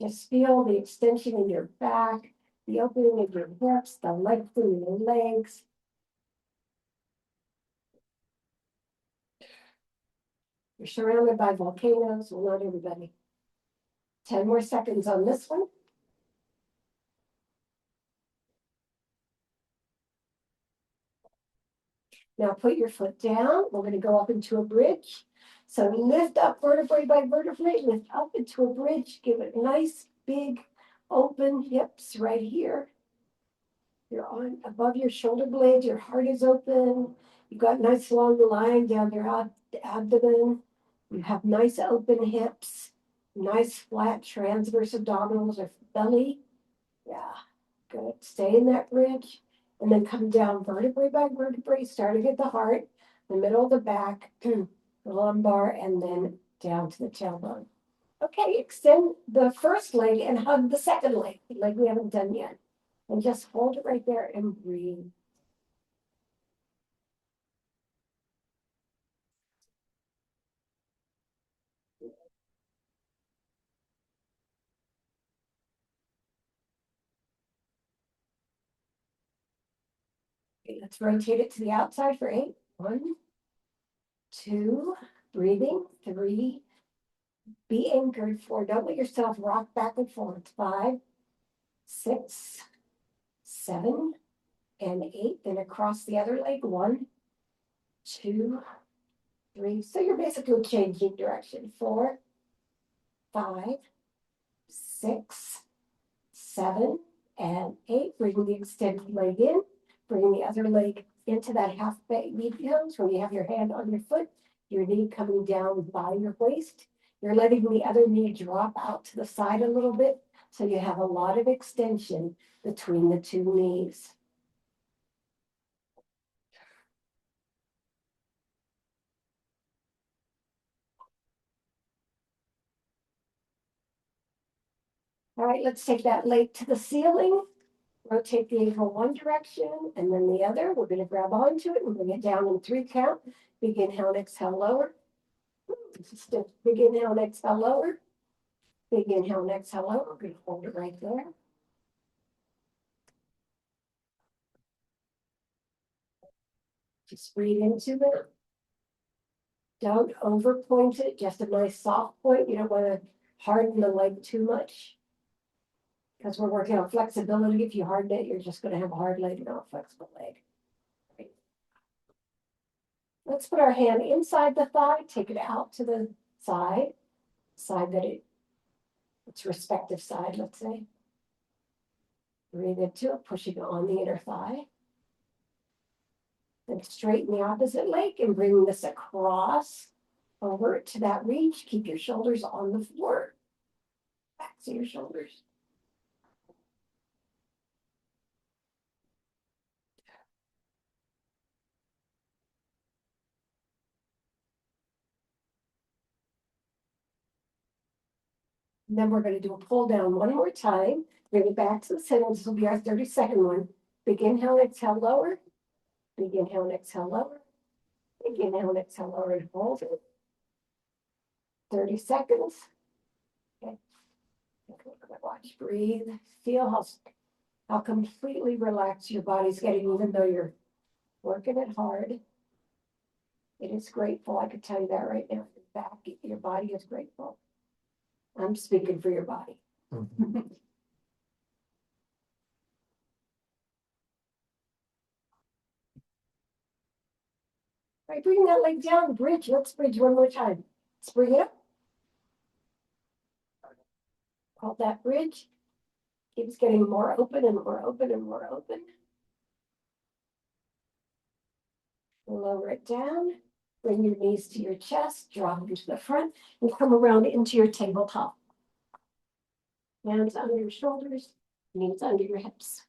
Just feel the extension in your back, the opening of your hips, the length in your legs. You're surrounded by volcanoes. Well, not everybody. 10 more seconds on this one. Now put your foot down. We're going to go up into a bridge. So lift up vertebrae by vertebrae, lift up into a bridge. Give it nice, big, open hips right here. You're on above your shoulder blades. Your heart is open. You've got nice long line down your abdomen. You have nice open hips, nice flat transverse abdominals or belly. Yeah, good. Stay in that bridge. And then come down vertebrae by vertebrae, starting at the heart, the middle of the back, the lumbar, and then down to the tailbone. Okay, extend the first leg and hug the second leg, like we haven't done yet. And just hold it right there and breathe. Okay, let's rotate it to the outside for 8. 1, 2, breathing. 3, be anchored. 4, don't let yourself rock back and forth. 5, 6, 7, and 8. Then across the other leg. 1, 2, 3. So you're basically changing direction. 4, 5, 6, 7, and 8. Bring the extended leg in. Bring the other leg into that half baby pose where you have your hand on your foot, your knee coming down by your waist. You're letting the other knee drop out to the side a little bit, so you have a lot of extension between the two knees. All right, let's take that leg to the ceiling. Rotate the ankle one direction and then the other. We're going to grab onto it and bring it down in 3 count. Big inhale and exhale, lower. Just a big inhale and exhale, lower. Big inhale and exhale out. We're going to hold it right there. Just breathe into it. Don't over point it, just a nice soft point. You don't want to harden the leg too much. Because we're working on flexibility. If you harden it, you're just going to have a hard leg, not a flexible leg. Right. Let's put our hand inside the thigh, take it out to the side that its respective side, let's say. Breathe into it, pushing it on the inner thigh. Then straighten the opposite leg and bring this across over to that reach. Keep your shoulders on the floor. Backs of your shoulders. And then we're going to do a pull down one more time. Bring it back to the center. This will be our 30-second one. Big inhale, exhale, lower. Big inhale and exhale, lower. Big inhale and exhale, lower, and hold it. 30 seconds. Okay. Watch, breathe. Feel how completely relaxed your body's getting, even though you're working it hard. It is grateful. I could tell you that right now. Your back, your body is grateful. I'm speaking for your body. Right, bring that leg down, bridge. Let's bridge one more time. Let's bring it up. Hold that bridge. Keeps getting more open and more open and more open. Lower it down. Bring your knees to your chest. Drop them to the front and come around into your tabletop. Hands under your shoulders, knees under your hips.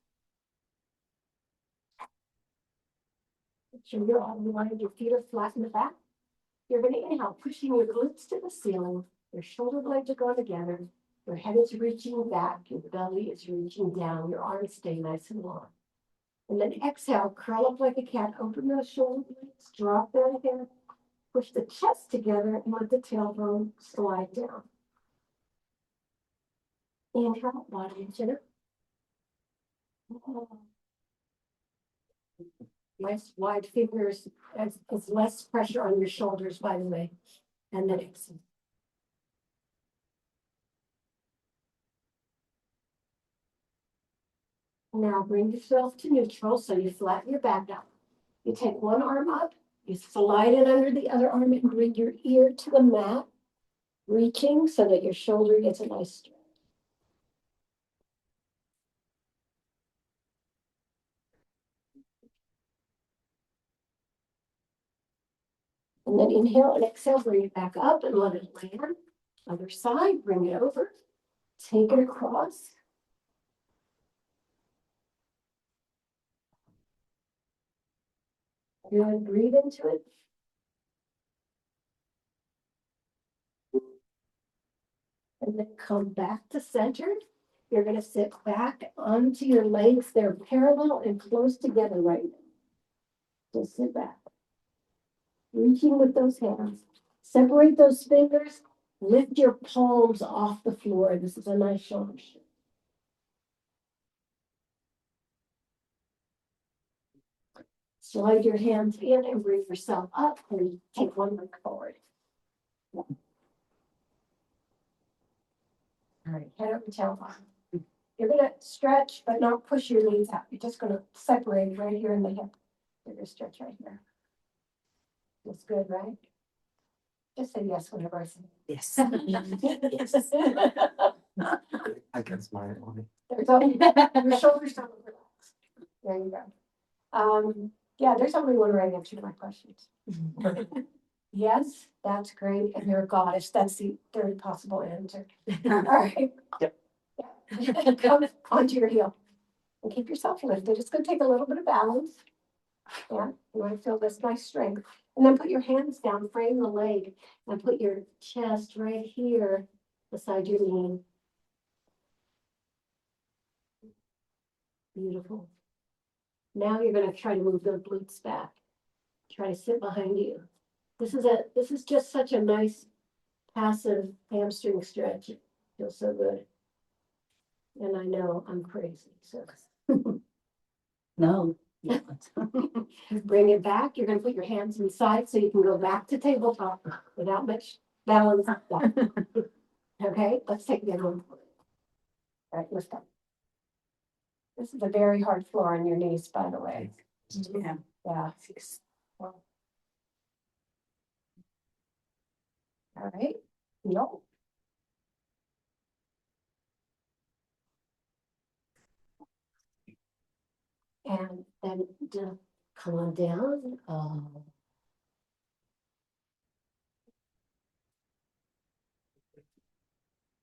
Make sure you're on the line. Your feet are flat in the back. You're going to inhale, pushing your glutes to the ceiling. Your shoulder blades are going together. Your head is reaching back. Your belly is reaching down. Your arms stay nice and long. And then exhale, curl up like a cat. Open those shoulder blades. Drop that head. Push the chest together and let the tailbone slide down. Inhale, body chin up. Nice wide fingers, as less pressure on your shoulders, by the way. And then exhale. Now bring yourself to neutral, so you flatten your back out. You take one arm up, you slide it under the other arm and bring your ear to the mat, reaching so that your shoulder gets a nice stretch. And then inhale and exhale, bring it back up and let it land. Other side, bring it over, take it across. Good, breathe into it. And then come back to center. You're going to sit back onto your legs. They're parallel and close together right now. Just sit back. Reaching with those hands. Separate those fingers. Lift your palms off the floor. This is a nice shoulder shift. Slide your hands in and bring yourself up and take one leg forward. All right, head up and tailbone. You're going to stretch, but not push your knees out. You're just going to separate right here in the hip. You're going to stretch right here. That's good, right? Just say yes whenever I say Yes. yes. I can smile on it. There's only, your shoulders don't relax. There you go. Yeah, there's only one right answer to my questions. Yes, that's great. And you're a goddess. That's the third possible answer. All right. Yep. Yeah. Come onto your heel and keep yourself lifted. It's going to take a little bit of balance. Yeah, you want to feel this nice strength. And then put your hands down, frame the leg, and put your chest right here beside your knee. Beautiful. Now you're going to try to move the glutes back. Try to sit behind you. This is just such a nice passive hamstring stretch. Feels so good. And I know I'm crazy, so. No. Bring it back. You're gonna put your hands inside so you can go back to tabletop without much balance. Okay, let's take the other one. All right, let's go. This is a very hard floor on your knees, by the way. Yeah. Yeah. All right, no. And then come on down.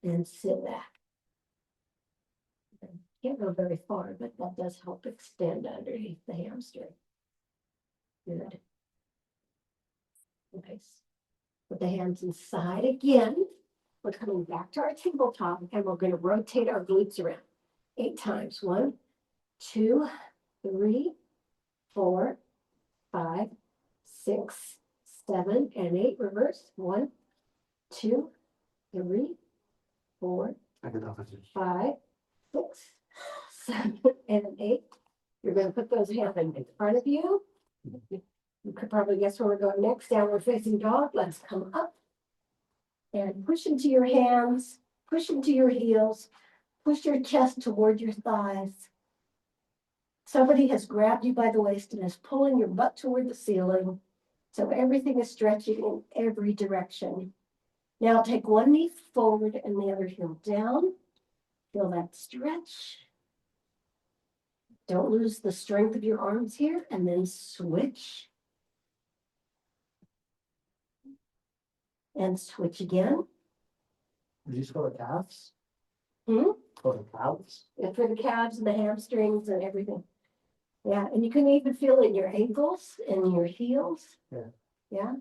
And sit back. Can't go very far, but that does help extend underneath the hamstring. Good. Nice. Put the hands inside again. We're coming back to our tabletop and we're going to rotate our glutes around 8 times. 1, 2, 3, 4, 5, 6, 7, and 8. Reverse. 1, 2, 3, 4, I get opposite. 5, 6, 7, and 8. You're going to put those hands in front of you. You could probably guess where we're going next. Downward facing dog. Let's come up and push into your hands, push into your heels, push your chest toward your thighs. Somebody has grabbed you by the waist and is pulling your butt toward the ceiling. So everything is stretching in every direction. Now take one knee forward and the other heel down. Feel that stretch. Don't lose the strength of your arms here, and then switch. And switch again. These for the calves? Hmm? For the calves? And for the calves and the hamstrings and everything. Yeah, and you can even feel it in your ankles and your heels. Yeah. Yeah.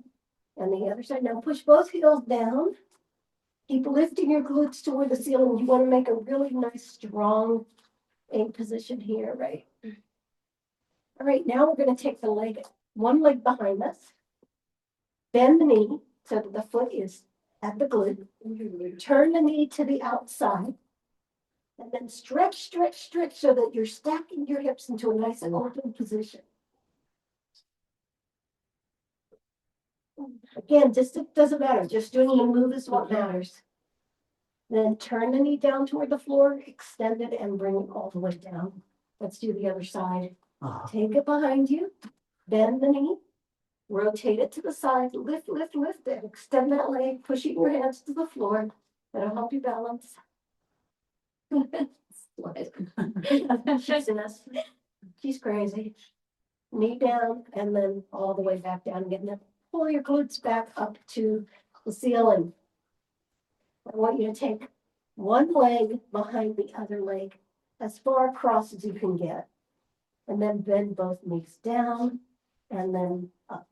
And the other side. Now push both heels down. Keep lifting your glutes toward the ceiling. You want to make a really nice, strong aim position here, right? All right, now we're going to take the leg, one leg behind us. Bend the knee so that the foot is at the glute. Turn the knee to the outside. And then stretch, stretch, stretch so that you're stacking your hips into a nice open position. Again, just it doesn't matter. Just doing the move is what matters. Then turn the knee down toward the floor, extend it, and bring it all the way down. Let's do the other side. Take it behind you, bend the knee, rotate it to the side, lift, lift, lift, and extend that leg, pushing your hands to the floor. That'll help you balance. She's in us. She's crazy. Knee down and then all the way back down again. Now pull your glutes back up to the ceiling. I want you to take one leg behind the other leg as far across as you can get. And then bend both knees down and then up.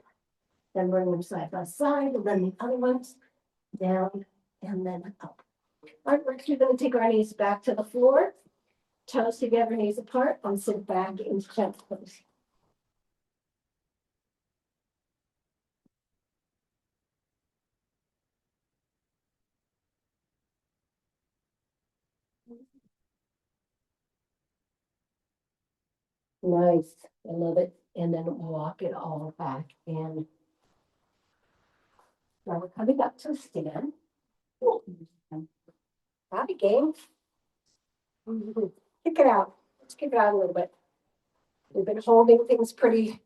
Then bring them side by side and then the other ones down and then up. All right, we're actually going to take our knees back to the floor. Toes together, knees apart, and sit back into chest pose. Nice. I love it. And then walk it all back in. Now we're coming up to a stand. Happy game. Kick it out. Let's kick it out a little bit. We've been holding things pretty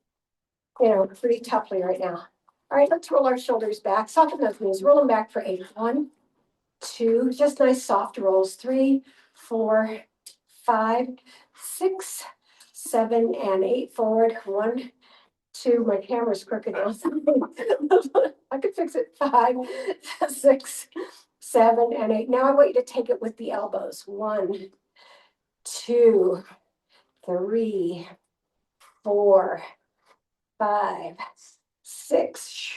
toughly right now. All right, let's roll our shoulders back. Soften those knees. Roll them back for 8. 1, 2, just nice soft rolls. 3, 4, 5, 6, 7, and 8. Forward. 1, 2. My camera's crooked now. I could fix it. 5, 6, 7, and 8. Now I want you to take it with the elbows. 1, 2, 3, 4, 5, 6,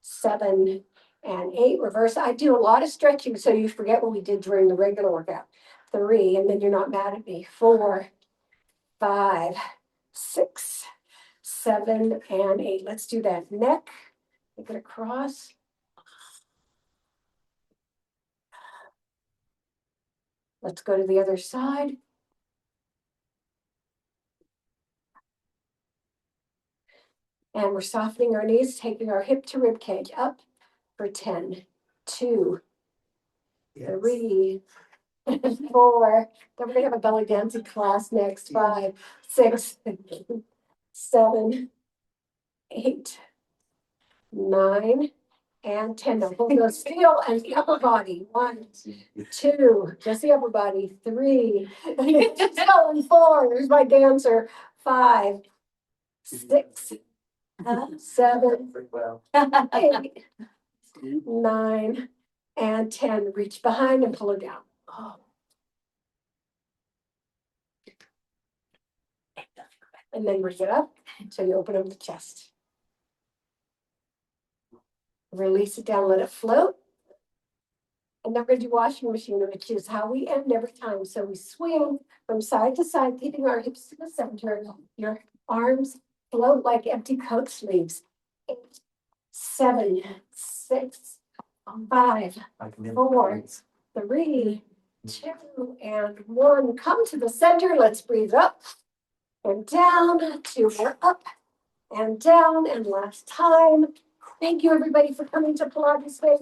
7, and 8. Reverse. I do a lot of stretching so you forget what we did during the regular workout. 3, and then you're not mad at me. 4, 5, 6, 7, and 8. Let's do that. Neck. Take it across. Let's go to the other side. And we're softening our knees, taking our hip to rib cage up for 10, 2, Yes. 3, 4. Then we're gonna have a belly dancing class next. 5, 6, 7, 8, 9, and 10. Now hold those still and the upper body. 1, 2, just the upper body. 3, still and 4. There's my dancer. 5, 6, 7, Well, 8, 9, and 10. Reach behind and pull it down. And then bring it up until you open up the chest. Release it down, let it float. And then we're going to do washing machine, which is how we end every time. So we swing from side to side, keeping our hips to the center. Your arms float like empty coat sleeves. 8, 7, 6, 5, I can 4, 3, 2, and 1. Come to the center. Let's breathe up and down. 2 more up and down. And last time. Thank you, everybody, for coming to Pilates Space.